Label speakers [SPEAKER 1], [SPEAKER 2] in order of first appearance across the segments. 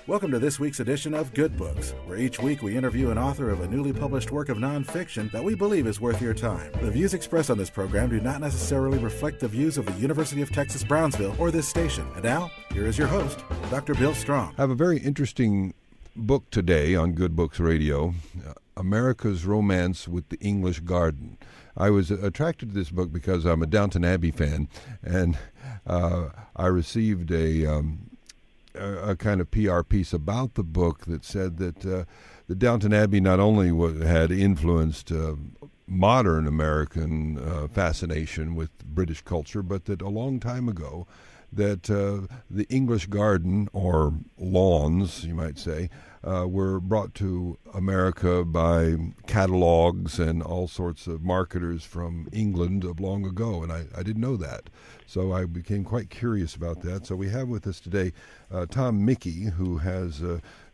[SPEAKER 1] Welcome to this week's edition of Good Books, where each week we interview an author of a newly published work of nonfiction that we believe is worth your time. The views expressed on this program do not necessarily reflect the views of the University of Texas Brownsville or this station. And now, here is your host, Dr. Bill Strong.
[SPEAKER 2] I have a very interesting book today on Good Books Radio, America's Romance with the English Garden. I was attracted to this book because I'm a Downton Abbey fan, and I received a kind of PR piece about the book that said that the Downton Abbey not only had influenced modern American fascination with British culture, but that a long time ago that the English garden, or lawns, you might say, were brought to America by catalogs and all sorts of marketers from England of long ago, and I didn't know that. So I became quite curious about that. So we have with us today Tom Mickey, who has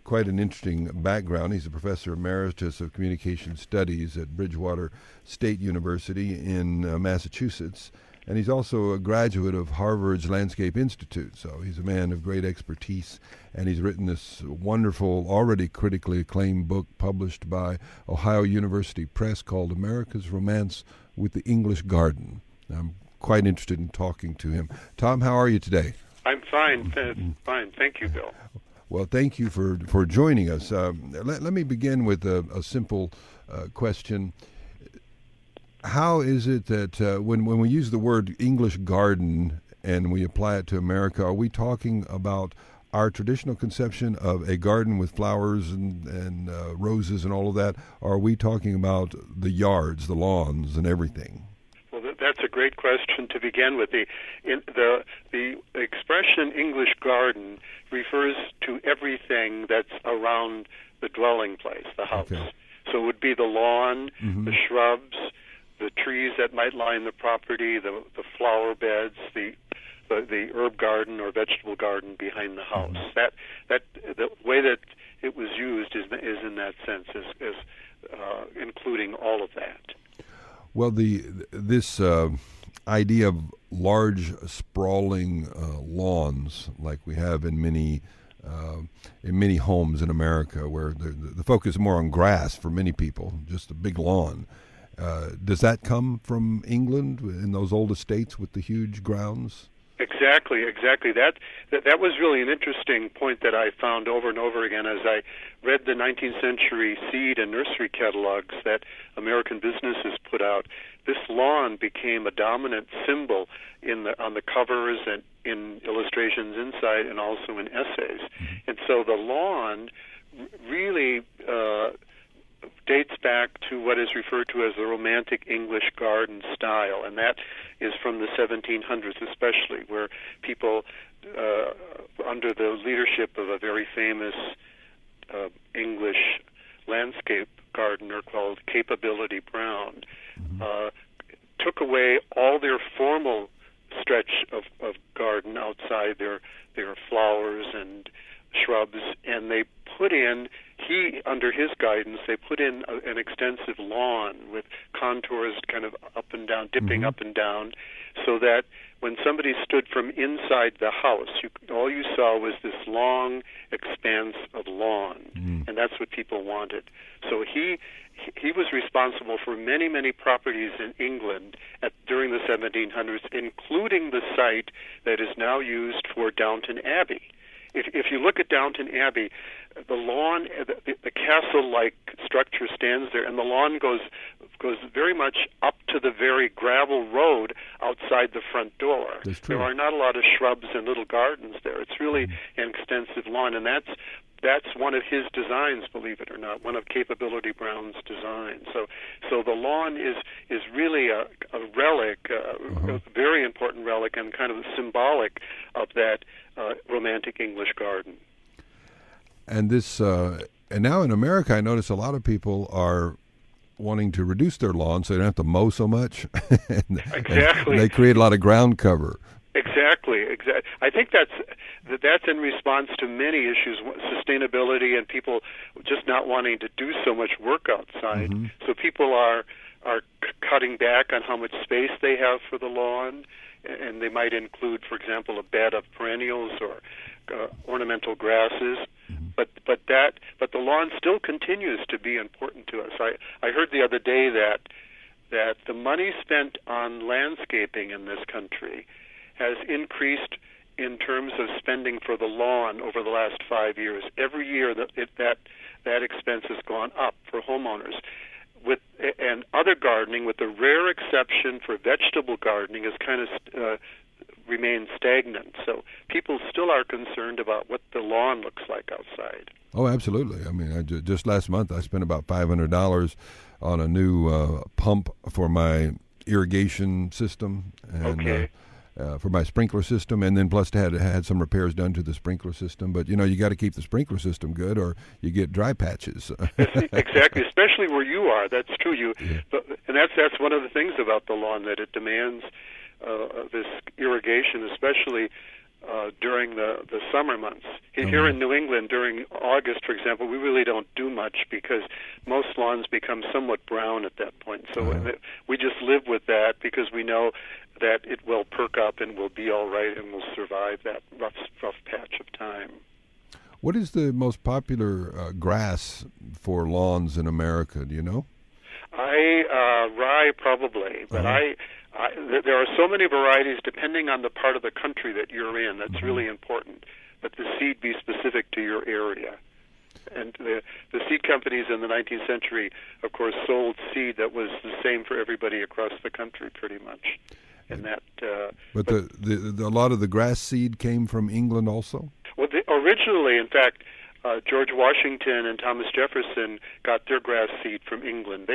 [SPEAKER 2] quite an interesting background. He's a professor emeritus of communication studies at Bridgewater State University in Massachusetts. And he's also a graduate of Harvard's Landscape Institute. So he's a man of great expertise, and he's written this wonderful, already critically acclaimed book published by Ohio University Press called America's Romance with the English Garden. I'm quite interested in talking to him. Tom, how are you today?
[SPEAKER 3] I'm fine. Fine. Thank you, Bill.
[SPEAKER 2] Well, thank you for joining us. Let me begin with a simple question. How is it that when we use the word English garden and we apply it to America, are we talking about our traditional conception of a garden with flowers and roses and all of that, or are we talking about the yards, the lawns, and everything?
[SPEAKER 3] Well, that's a great question to begin with. The expression English garden refers to everything that's around the dwelling place, the house. Okay. So it would be the lawn, the shrubs, the trees that might line the property, the flower beds, the herb garden or vegetable garden behind the house. That the way that it was used is in that sense, is including all of that.
[SPEAKER 2] Well, this idea of large, sprawling lawns, like we have in many homes in America, where the focus is more on grass for many people, just a big lawn. Does that come from England in those old estates with the huge grounds?
[SPEAKER 3] Exactly. That was really an interesting point that I found over and over again as I read the 19th century seed and nursery catalogs that American businesses put out. This lawn became a dominant symbol on the covers and in illustrations inside and also in essays. And so the lawn really dates back to what is referred to as the Romantic English garden style, and that is from the 1700s especially, where people, under the leadership of a very famous English landscape gardener called Capability Brown, took away all their formal stretch of garden outside their flowers and shrubs, and they put in, under his guidance, they put in an extensive lawn with contours kind of up and down, dipping up and down, so that when somebody stood from inside the house, all you saw was this long expanse of lawn, and that's what people wanted. So he was responsible for many, many properties in England during the 1700s, including the site that is now used for Downton Abbey. If you look at Downton Abbey, the lawn, the castle-like structure stands there, and the lawn goes very much up to the very gravel road outside the front door.
[SPEAKER 2] That's true.
[SPEAKER 3] There are not a lot of shrubs and little gardens there. It's really an extensive lawn, and that's one of his designs, believe it or not, one of Capability Brown's designs. So the lawn is really a relic, a very important relic, and kind of symbolic of that Romantic English garden.
[SPEAKER 2] And this, and now in America, I notice a lot of people are wanting to reduce their lawn so they don't have to mow so much.
[SPEAKER 3] Exactly.
[SPEAKER 2] And they create a lot of ground cover.
[SPEAKER 3] Exactly. I think that's in response to many issues, sustainability, and people just not wanting to do so much work outside. So people are cutting back on how much space they have for the lawn, and they might include, for example, a bed of perennials or ornamental grasses. But the lawn still continues to be important to us. I heard the other day that the money spent on landscaping in this country has increased in terms of spending for the lawn over the last 5 years. Every year that expense has gone up for homeowners. And other gardening, with the rare exception for vegetable gardening, has kind of remained stagnant. So people still are concerned about what the lawn looks like outside.
[SPEAKER 2] Oh, absolutely. I mean, just last month I spent about $500 on a new pump for my irrigation system and for my sprinkler system, and then plus had some repairs done to the sprinkler system. But you got to keep the sprinkler system good, or you get dry patches.
[SPEAKER 3] Exactly, especially where you are. That's true. And that's one of the things about the lawn, that it demands this irrigation, especially during the summer months. Here in New England, during August, for example, we really don't do much because most lawns become somewhat brown at that point. So we just live with that because we know that it will perk up and will be all right and will survive that rough patch of time.
[SPEAKER 2] What is the most popular grass for lawns in America? Do you know?
[SPEAKER 3] Rye probably, but there are so many varieties depending on the part of the country that you're in. That's really important, that the seed be specific to your area. And the seed companies in the 19th century, of course, sold seed that was the same for everybody across the country, pretty much. And that.
[SPEAKER 2] But a lot of the grass seed came from England also.
[SPEAKER 3] Well, originally, in fact, George Washington and Thomas Jefferson got their grass seed from England.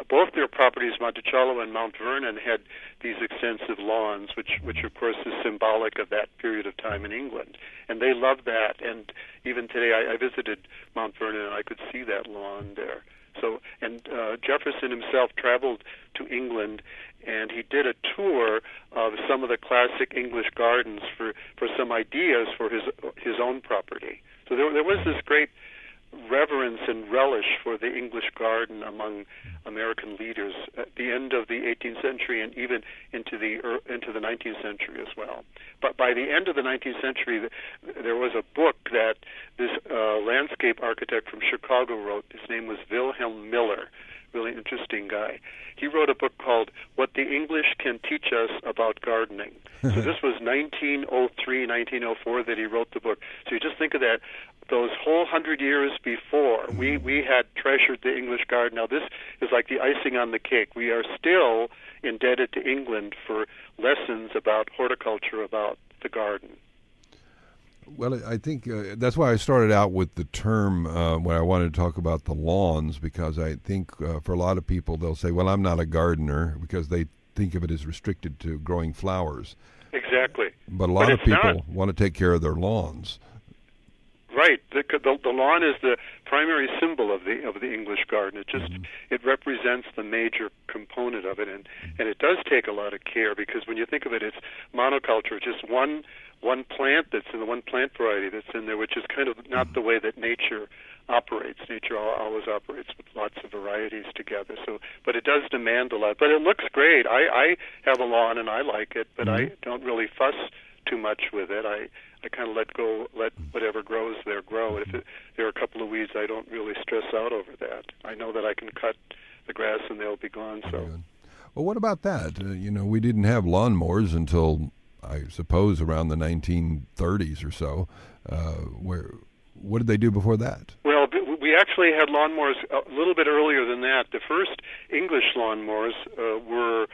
[SPEAKER 3] Both their properties, Monticello and Mount Vernon, had these extensive lawns, which of course is symbolic of that period of time in England. And they loved that. And even today, I visited Mount Vernon and I could see that lawn there. So, and Jefferson himself traveled to England, and he did a tour of some of the classic English gardens for some ideas for his own property. So there was this great reverence and relish for the English garden among American leaders at the end of the 18th century and even into the 19th century as well. But by the end of the 19th century, there was a book that this landscape architect from Chicago wrote. His name was Wilhelm Miller. Really interesting guy. He wrote a book called What the English Can Teach Us About Gardening. So this was 1903, 1904 that he wrote the book. So you just think of that, those whole 100 years before, we had treasured the English garden. Now this is like the icing on the cake. We are still indebted to England for lessons about horticulture, about the garden.
[SPEAKER 2] Well, I think that's why I started out with the term when I wanted to talk about the lawns, because I think for a lot of people, they'll say, well, I'm not a gardener, because they think of it as restricted to growing flowers.
[SPEAKER 3] Exactly.
[SPEAKER 2] But a lot of people want to take care of their lawns.
[SPEAKER 3] Right. The lawn is the primary symbol of the English garden. It just it represents the major component of it, and it does take a lot of care, because when you think of it, it's monoculture, just one plant that's in the one plant variety that's in there, which is kind of not the way that nature operates. Nature always operates with lots of varieties together. So, but it does demand a lot. But it looks great. I have a lawn and I like it, but I don't really fuss too much with it. I kind of let whatever grows there grow. If there are a couple of weeds, I don't really stress out over that. I know that I can cut the grass and they'll be gone. So,
[SPEAKER 2] well, what about that? We didn't have lawnmowers until, I suppose, around the 1930s or so. What did they do before that?
[SPEAKER 3] Well, we actually had lawnmowers a little bit earlier than that. The first English lawnmowers were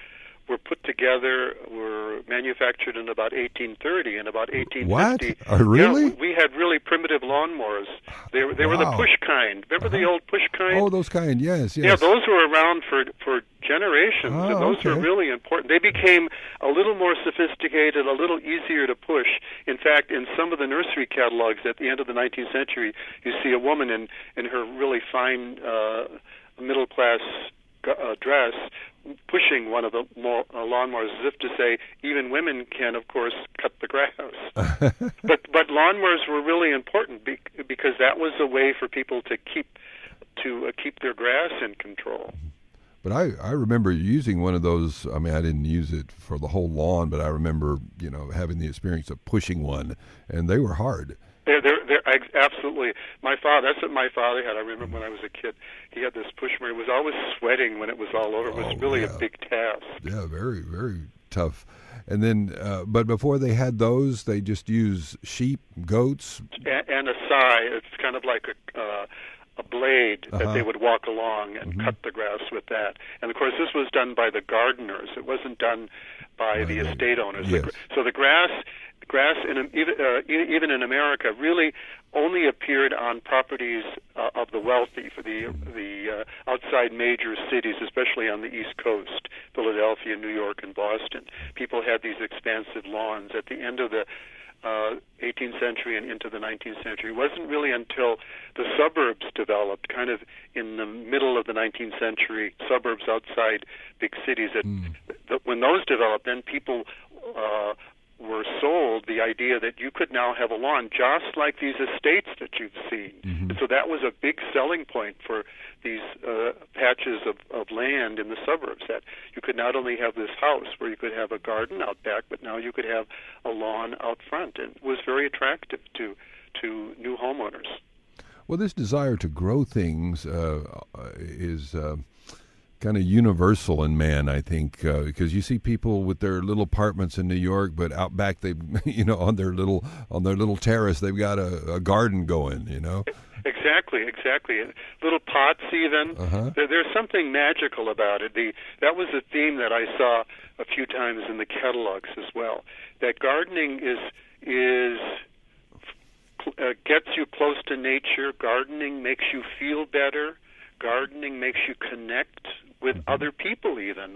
[SPEAKER 3] put together, were manufactured in about 1830 and about 1850.
[SPEAKER 2] What? Really?
[SPEAKER 3] Yeah, we had really primitive lawnmowers. They were the push kind. Remember the old push kind?
[SPEAKER 2] Oh, those kind, yes.
[SPEAKER 3] Yeah, those were around for generations, and those were really important. They became a little more sophisticated, a little easier to push. In fact, in some of the nursery catalogs at the end of the 19th century, you see a woman in her really fine middle-class dress pushing one of the lawnmowers, as if to say even women can, of course, cut the grass. but lawnmowers were really important because that was a way for people to keep their grass in control.
[SPEAKER 2] But I remember using one of those. I mean, I didn't use it for the whole lawn, but I remember having the experience of pushing one, and they were hard.
[SPEAKER 3] Absolutely. My father, that's what my father had. I remember when I was a kid, he had this pushmer. He was always sweating when it was all over. It was really a big task.
[SPEAKER 2] Yeah, very, very tough. And then, but before they had those, they just used sheep, goats,
[SPEAKER 3] and a scythe. It's kind of like a blade that they would walk along and cut the grass with that. And of course, this was done by the gardeners. It wasn't done by the estate owners.
[SPEAKER 2] Yes.
[SPEAKER 3] So the grass even in America really only appeared on properties of the wealthy, for the outside major cities, especially on the East Coast, Philadelphia, New York, and Boston. People had these expansive lawns. At the end of the 18th century and into the 19th century. It wasn't really until the suburbs developed, kind of in the middle of the 19th century, suburbs outside big cities, that when those developed, then people were sold the idea that you could now have a lawn just like these estates that you've seen. And so that was a big selling point for these patches of land in the suburbs, that you could not only have this house where you could have a garden out back, but now you could have a lawn out front. And it was very attractive to new homeowners.
[SPEAKER 2] Well, this desire to grow things is kind of universal in man, I think, because you see people with their little apartments in New York, but out back they, on their little terrace, they've got a garden going,
[SPEAKER 3] Exactly. Little pots, even. There's something magical about it. That was a theme that I saw a few times in the catalogs as well. That gardening gets you close to nature. Gardening makes you feel better. Gardening makes you connect with other people even.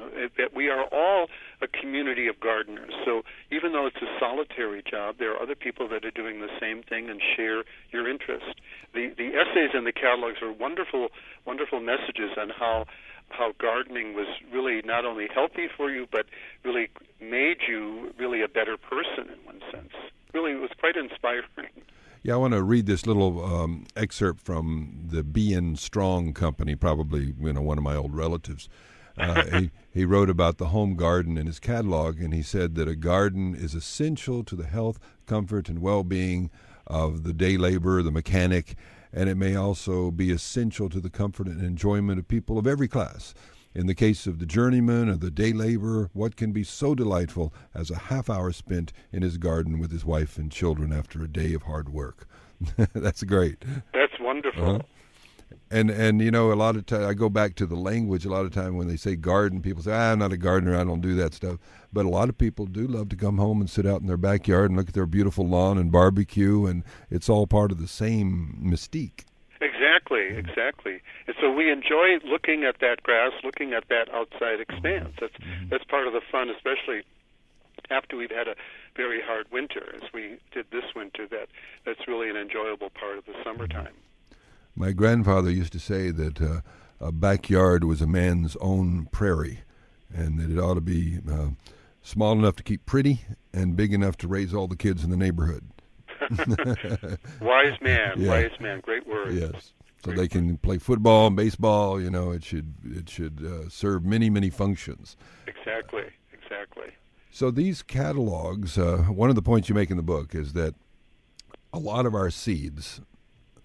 [SPEAKER 3] We are all a community of gardeners. So even though it's a solitary job, there are other people that are doing the same thing and share your interest. The essays in the catalogs are wonderful messages on how gardening was really not only healthy for you, but really made you really a better person in one sense. Really, it was quite inspiring.
[SPEAKER 2] Yeah, I want to read this little excerpt from the B.N. Strong Company, probably one of my old relatives. He wrote about the home garden in his catalog, and he said that a garden is essential to the health, comfort, and well-being of the day laborer, the mechanic, and it may also be essential to the comfort and enjoyment of people of every class. In the case of the journeyman or the day laborer, what can be so delightful as a half hour spent in his garden with his wife and children after a day of hard work? That's great.
[SPEAKER 3] That's wonderful.
[SPEAKER 2] And a lot of time I go back to the language. A lot of time when they say garden, people say, I'm not a gardener, I don't do that stuff. But a lot of people do love to come home and sit out in their backyard and look at their beautiful lawn and barbecue, and it's all part of the same mystique.
[SPEAKER 3] Exactly. And so we enjoy looking at that grass, looking at that outside expanse. That's part of the fun, especially after we've had a very hard winter, as we did this winter. That's really an enjoyable part of the summertime.
[SPEAKER 2] My grandfather used to say that a backyard was a man's own prairie, and that it ought to be small enough to keep pretty and big enough to raise all the kids in the neighborhood.
[SPEAKER 3] Wise man, great word.
[SPEAKER 2] Yes, so they can play football and baseball. It should serve many functions.
[SPEAKER 3] Exactly.
[SPEAKER 2] So these catalogs, one of the points you make in the book is that a lot of our seeds,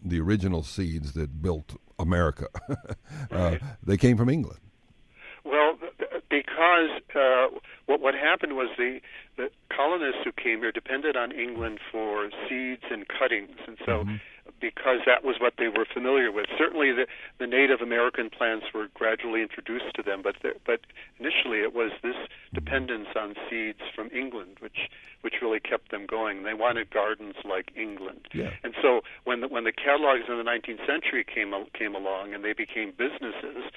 [SPEAKER 2] the original seeds that built America, they came from England.
[SPEAKER 3] Well, because what happened was the colonists who came here depended on England for seeds and cuttings, and so because that was what they were familiar with. Certainly the Native American plants were gradually introduced to them, but initially it was this dependence on seeds from England which really kept them going. They wanted gardens like England.
[SPEAKER 2] Yeah.
[SPEAKER 3] And so when the catalogs in the 19th century came along and they became businesses,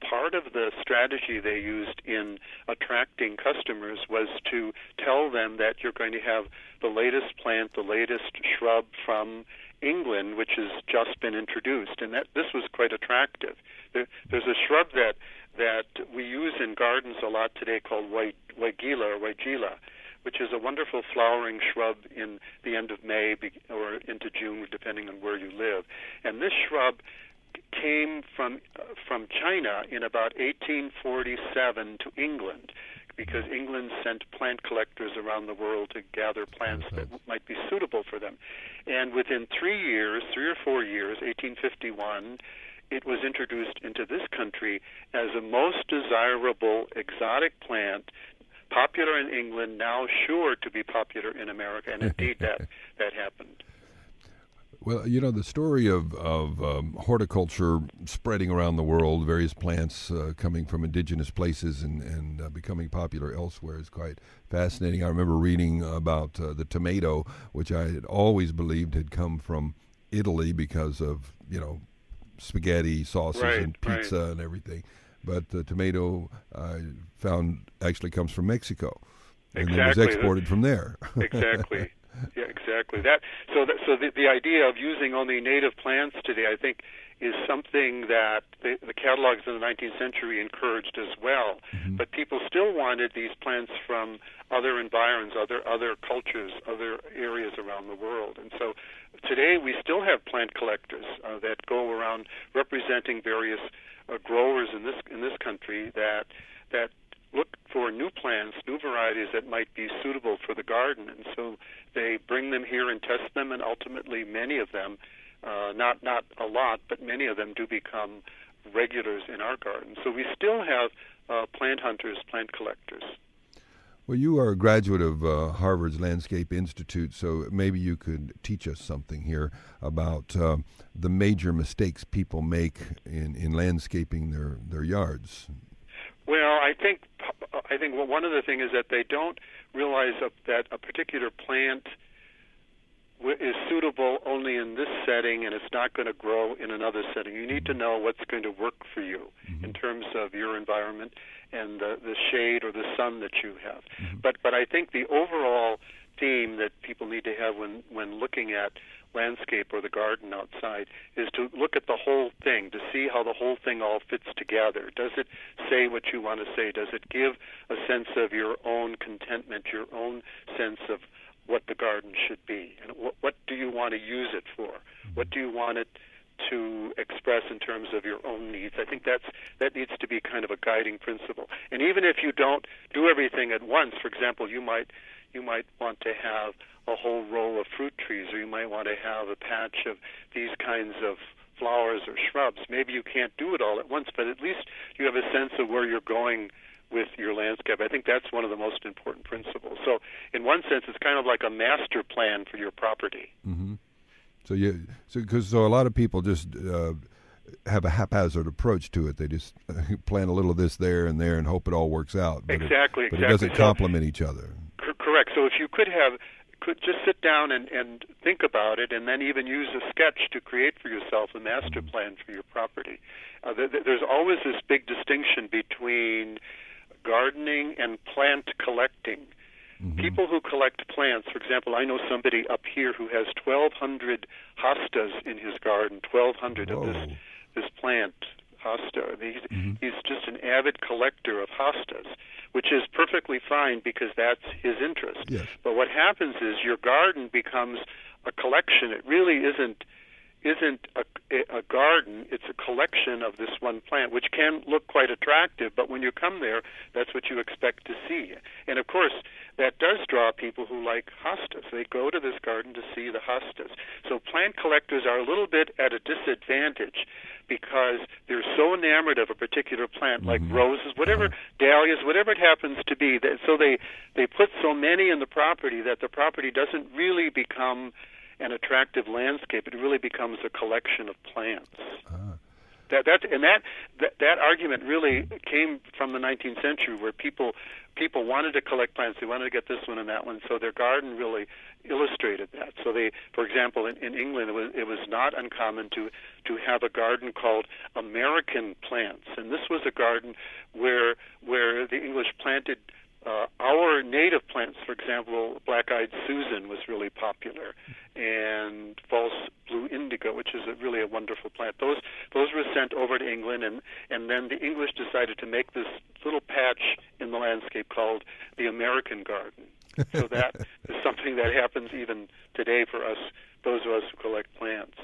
[SPEAKER 3] part of the strategy they used in attracting customers was to tell them that you're going to have the latest plant, the latest shrub from England, which has just been introduced, and that this was quite attractive. There's a shrub that we use in gardens a lot today called Weigela, which is a wonderful flowering shrub in the end of May or into June, depending on where you live. And this shrub came from China in about 1847 to England. because England sent plant collectors around the world to gather plants that might be suitable for them. And within 3 or 4 years, 1851, it was introduced into this country as a most desirable exotic plant, popular in England, now sure to be popular in America, and indeed that happened.
[SPEAKER 2] Well, you know, the story of horticulture spreading around the world, various plants coming from indigenous places and becoming popular elsewhere is quite fascinating. I remember reading about the tomato, which I had always believed had come from Italy because of, you know, spaghetti sauces and pizza and everything. But the tomato I found actually comes from Mexico and then was exported from there.
[SPEAKER 3] Exactly. Yeah, exactly. So the idea of using only native plants today, I think, is something that the catalogs in the 19th century encouraged as well. Mm-hmm. But people still wanted these plants from other environs, other cultures, other areas around the world. And so today we still have plant collectors that go around representing various growers in this country that look for new plants, new varieties that might be suitable for the garden. And so they bring them here and test them, and ultimately many of them, not a lot, but many of them do become regulars in our garden. So we still have plant hunters, plant collectors.
[SPEAKER 2] Well, you are a graduate of Harvard's Landscape Institute, so maybe you could teach us something here about the major mistakes people make in landscaping their yards.
[SPEAKER 3] Well, I think one of the things is that they don't realize that a particular plant is suitable only in this setting, and it's not going to grow in another setting. You need to know what's going to work for you in terms of your environment and the shade or the sun that you have. But I think the overall theme that people need to have when looking at landscape or the garden outside is to look at the whole thing, to see how the whole thing all fits together. Does it say what you want to say? Does it give a sense of your own contentment, your own sense of what the garden should be? And what do you want to use it for? What do you want it to express in terms of your own needs? I think that needs to be kind of a guiding principle. And even if you don't do everything at once, for example, you might want to have a whole row of fruit trees, or you might want to have a patch of these kinds of flowers or shrubs. Maybe you can't do it all at once, but at least you have a sense of where you're going with your landscape. I think that's one of the most important principles. So in one sense, it's kind of like a master plan for your property.
[SPEAKER 2] Mm-hmm. So a lot of people just have a haphazard approach to it. They just plant a little of this there and hope it all works out. But
[SPEAKER 3] Exactly.
[SPEAKER 2] It doesn't complement each other.
[SPEAKER 3] Correct. So if you could just sit down and think about it, and then even use a sketch to create for yourself a master plan for your property. There's always this big distinction between gardening and plant collecting. Mm-hmm. People who collect plants, for example, I know somebody up here who has 1,200 hostas in his garden, 1,200 of this plant hosta. He's just an avid collector of hostas, which is perfectly fine because that's his interest.
[SPEAKER 2] Yes.
[SPEAKER 3] But what happens is your garden becomes a collection. It really isn't a garden. It's a collection of this one plant, which can look quite attractive, but when you come there, that's what you expect to see. And of course, that does draw people who like hostas. They go to this garden to see the hostas. So plant collectors are a little bit at a disadvantage because they're so enamored of a particular plant, like roses, whatever, dahlias, whatever it happens to be. So they put so many in the property that the property doesn't really become an attractive landscape. It really becomes a collection of plants. That argument really came from the 19th century, where people wanted to collect plants. They wanted to get this one and that one. So their garden really illustrated that. So they, for example, in England, it was not uncommon to have a garden called American plants, and this was a garden where the English planted our native plants. For example, black-eyed Susan was really popular, and false blue indigo, which is really a wonderful plant. Those were sent over to England, and then the English decided to make this little patch in the landscape called the American garden. So that is something that happens even today for us, those of us who collect plants.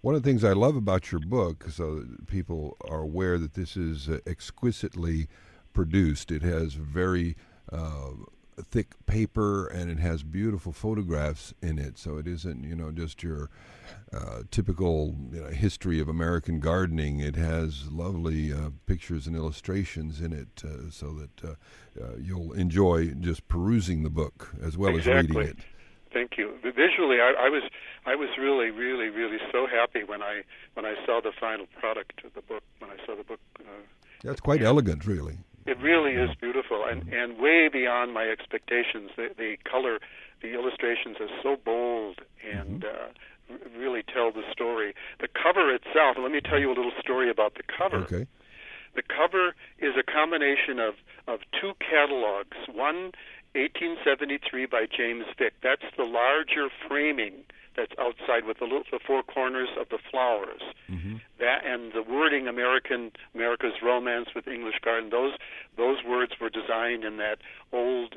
[SPEAKER 2] One of the things I love about your book, so that people are aware that this is exquisitely produced. It has very thick paper, and it has beautiful photographs in it. So it isn't, just your typical history of American gardening. It has lovely pictures and illustrations in it, so that you'll enjoy just perusing the book as well as reading it.
[SPEAKER 3] Thank you. Visually, I was really, really, really so happy when I saw the final product of the book. When I saw the book,
[SPEAKER 2] that's quite elegant, really.
[SPEAKER 3] It really is beautiful, and way beyond my expectations. The color, the illustrations are so bold and really tell the story. The cover itself, let me tell you a little story about the cover.
[SPEAKER 2] Okay.
[SPEAKER 3] The cover is a combination of two catalogs, one 1873 by James Vick. That's the larger framing that's outside with the four corners of the flowers. That and the wording America's Romance with English Garden. Those words were designed in that old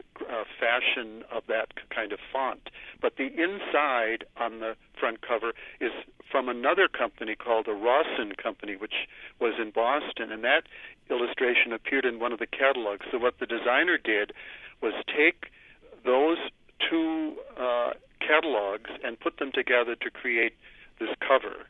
[SPEAKER 3] fashion of that kind of font. But the inside on the front cover is from another company called the Rawson Company, which was in Boston, and that illustration appeared in one of the catalogs. So what the designer did was take those two catalogs and put them together to create this cover,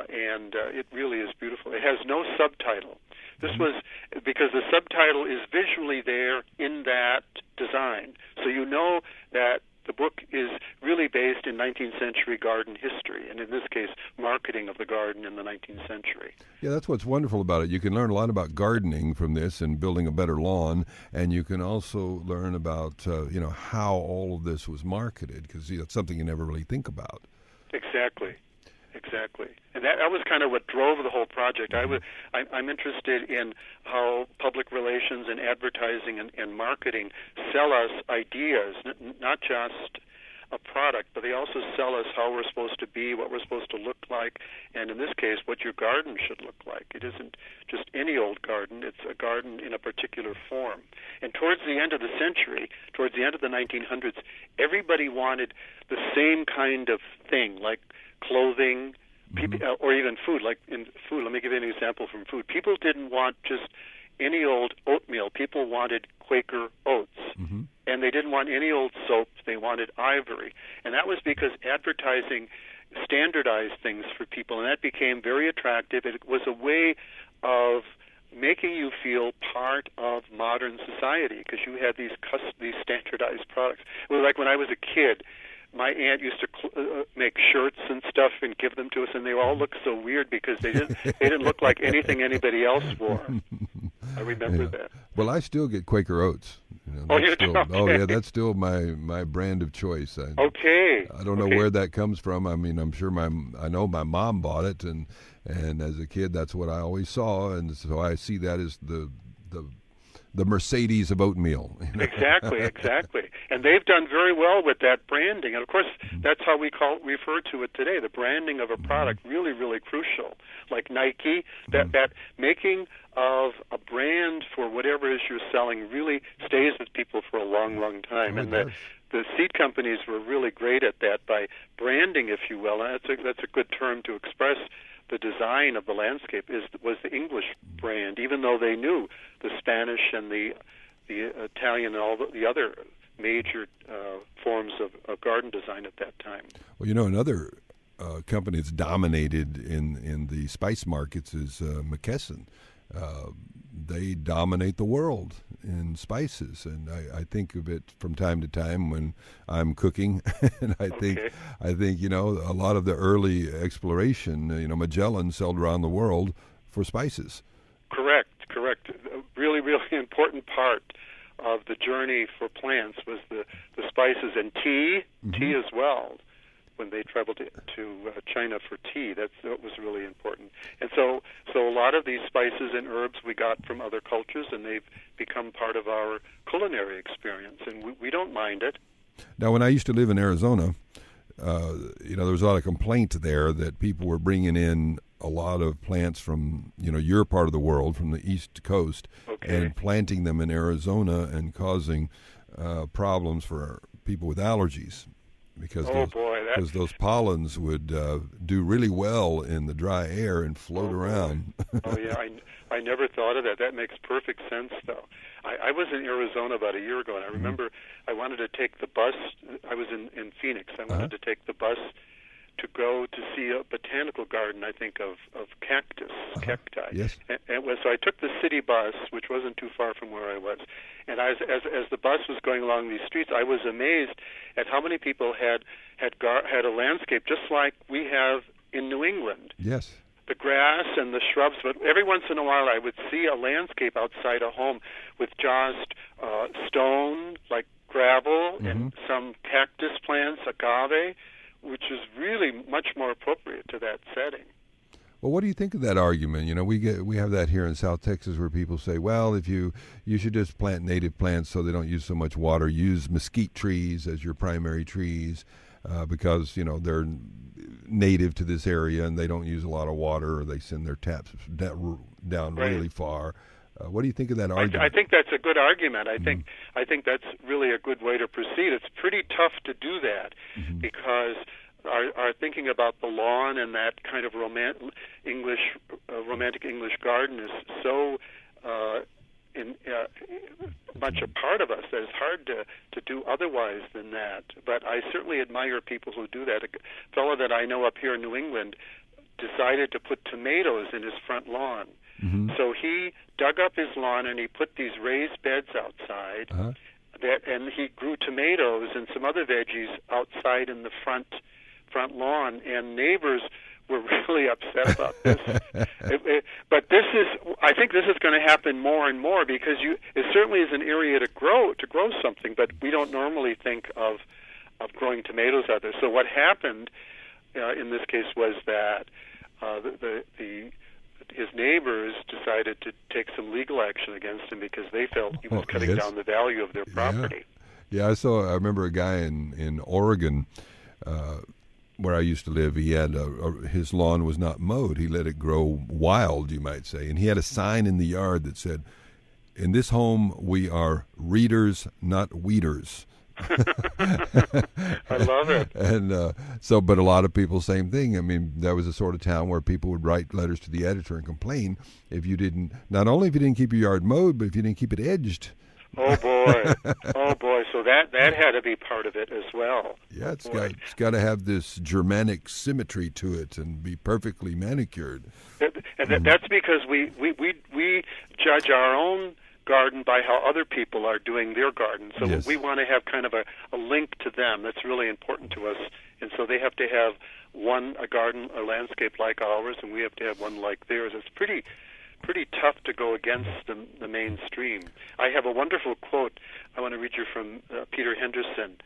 [SPEAKER 3] and it really is beautiful. It has no subtitle. This was because the subtitle is visually there in that design, so you know that the book is really based in 19th century garden history, and in this case, marketing of the garden in the 19th century.
[SPEAKER 2] Yeah, that's what's wonderful about it. You can learn a lot about gardening from this and building a better lawn, and you can also learn about how all of this was marketed, because that's something you never really think about.
[SPEAKER 3] Exactly. And that was kind of what drove the whole project. I'm interested in how public relations and advertising and marketing sell us ideas, not just a product, but they also sell us how we're supposed to be, what we're supposed to look like, and in this case, what your garden should look like. It isn't just any old garden. It's a garden in a particular form. And towards the end of the century, towards the end of the 1900s, everybody wanted the same kind of thing, like clothing, or even food. Like in food, let me give you an example from food. People didn't want just any old oatmeal. People wanted Quaker oats. And they didn't want any old soap. They wanted ivory. And that was because advertising standardized things for people, and that became very attractive. It was a way of making you feel part of modern society, because you had these standardized products. It was like when I was a kid, my aunt used to make shirts and stuff and give them to us, and they all looked so weird because they didn't look like anything anybody else wore. I remember that.
[SPEAKER 2] Well, I still get Quaker Oats.
[SPEAKER 3] Okay.
[SPEAKER 2] Oh, yeah, that's still my brand of choice. I don't know where that comes from. I mean, I'm sure I know my mom bought it, and as a kid, that's what I always saw, and so I see that as the Mercedes of oatmeal.
[SPEAKER 3] Exactly. And they've done very well with that branding. And, of course, that's how we refer to it today. The branding of a product, really, really crucial. Like Nike, that making of a brand for whatever it is you're selling really stays with people for a long, long time. And the seed companies were really great at that by branding, if you will. And that's a good term to express the design of the landscape was the English brand, even though they knew the Spanish and the Italian and all the other major forms of garden design at that time.
[SPEAKER 2] Well, another company that's dominated in the spice markets is McKesson. They dominate the world in spices, and I think of it from time to time when I'm cooking, and I think a lot of the early exploration, Magellan sailed around the world for spices. Correct.
[SPEAKER 3] A really, really important part of the journey for plants was the spices and tea as well. When they traveled to China for tea, that was really important. And so a lot of these spices and herbs we got from other cultures, and they've become part of our culinary experience, and we don't mind it.
[SPEAKER 2] Now, when I used to live in Arizona, there was a lot of complaint there that people were bringing in a lot of plants from, your part of the world, from the East Coast, and planting them in Arizona and causing problems for people with allergies. because those pollens would do really well in the dry air and float around.
[SPEAKER 3] Oh yeah, I never thought of that. That makes perfect sense, though. I was in Arizona about a year ago, and I remember I wanted to take the bus. I was in Phoenix. I wanted to take the bus to go to see a botanical garden, I think, of cacti.
[SPEAKER 2] Yes.
[SPEAKER 3] So I took the city bus, which wasn't too far from where I was. And as the bus was going along these streets, I was amazed at how many people had a landscape just like we have in New England.
[SPEAKER 2] Yes.
[SPEAKER 3] The grass and the shrubs, but every once in a while I would see a landscape outside a home with just stone, like gravel, and some cactus plants, agave, which is really much more appropriate to that setting.
[SPEAKER 2] Well, what do you think of that argument? You know, we have that here in South Texas where people say, well, if you should just plant native plants so they don't use so much water. Use mesquite trees as your primary trees because, you know, they're native to this area and they don't use a lot of water, or they send their taps down really far. What do you think of that argument?
[SPEAKER 3] I think that's a good argument. I think that's really a good way to proceed. It's pretty tough to do that because our thinking about the lawn and that kind of romantic English garden is so much a part of us that it's hard to do otherwise than that. But I certainly admire people who do that. A fellow that I know up here in New England decided to put tomatoes in his front lawn. So he dug up his lawn and he put these raised beds outside, and he grew tomatoes and some other veggies outside in the front lawn, and neighbors were really upset about this. But I think this is going to happen more and more because it certainly is an area to grow something, but we don't normally think of growing tomatoes out there. So what happened in this case was that his neighbors decided to take some legal action against him because they felt he was cutting down the value of their property.
[SPEAKER 2] Yeah, I remember a guy in Oregon where I used to live. He had his lawn was not mowed. He let it grow wild, you might say. And he had a sign in the yard that said, "In this home, we are readers, not weeders."
[SPEAKER 3] I love it.
[SPEAKER 2] And but a lot of people, same thing. I mean, that was the sort of town where people would write letters to the editor and complain not only if you didn't keep your yard mowed, but if you didn't keep it edged.
[SPEAKER 3] Oh boy! So that had to be part of it as well.
[SPEAKER 2] Yeah, it's got to have this Germanic symmetry to it and be perfectly manicured.
[SPEAKER 3] And that's because we judge our own garden by how other people are doing their garden. So we want to have kind of a link to them. That's really important to us. And so they have to have a garden, a landscape like ours, and we have to have one like theirs. It's pretty tough to go against the mainstream. I have a wonderful quote I want to read you from Peter Henderson,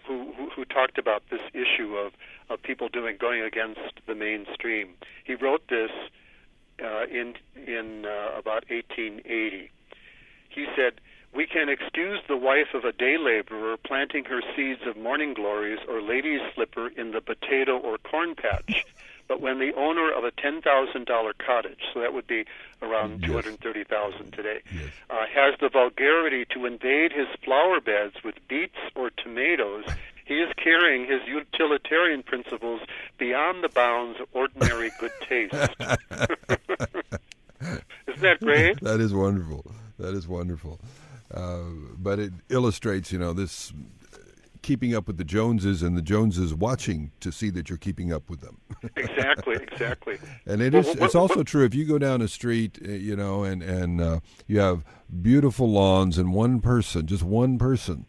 [SPEAKER 3] who talked about this issue of people going against the mainstream. He wrote this in about 1880. He said, "We can excuse the wife of a day laborer planting her seeds of morning glories or lady's slipper in the potato or corn patch. But when the owner of a $10,000 cottage, so that would be around $230,000 today, has the vulgarity to invade his flower beds with beets or tomatoes, he is carrying his utilitarian principles beyond the bounds of ordinary good taste." Isn't that great?
[SPEAKER 2] That is wonderful. But it illustrates, this keeping up with the Joneses and the Joneses watching to see that you're keeping up with them.
[SPEAKER 3] Exactly.
[SPEAKER 2] And it's also true if you go down a street, and you have beautiful lawns and just one person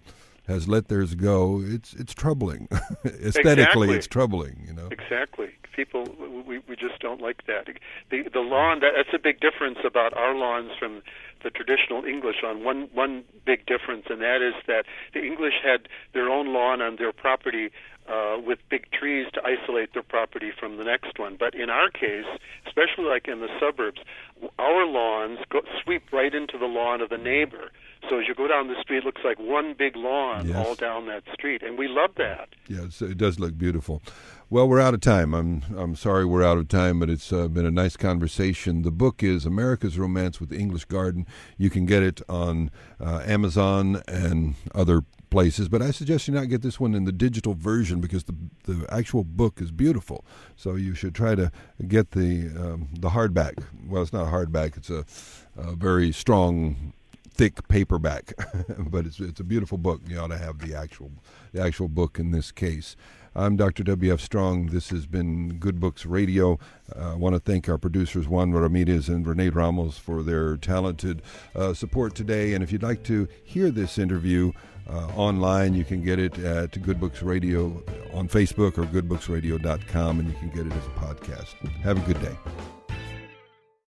[SPEAKER 2] has let theirs go, it's troubling. Aesthetically, it's troubling,
[SPEAKER 3] Exactly. People, we just don't like that. The lawn, that's a big difference about our lawns from the traditional English lawn. One big difference, and that is that the English had their own lawn on their property with big trees to isolate their property from the next one. But in our case, especially like in the suburbs, our lawns sweep right into the lawn of the neighbor. So as you go down the street, it looks like one big lawn all down that street, and we love that.
[SPEAKER 2] Yes, it does look beautiful. Well, we're out of time. I'm sorry we're out of time, but it's been a nice conversation. The book is America's Romance with the English Garden. You can get it on Amazon and other places, but I suggest you not get this one in the digital version because the actual book is beautiful. So you should try to get the hardback. Well, it's not a hardback. It's a very strong, thick paperback, but it's a beautiful book. You ought to have the actual book in this case. I'm Dr. W.F. Strong. This has been Good Books Radio. I want to thank our producers, Juan Ramirez and Renee Ramos, for their talented support today. And if you'd like to hear this interview online, you can get it at Good Books Radio on Facebook or goodbooksradio.com, and you can get it as a podcast. Have a good day.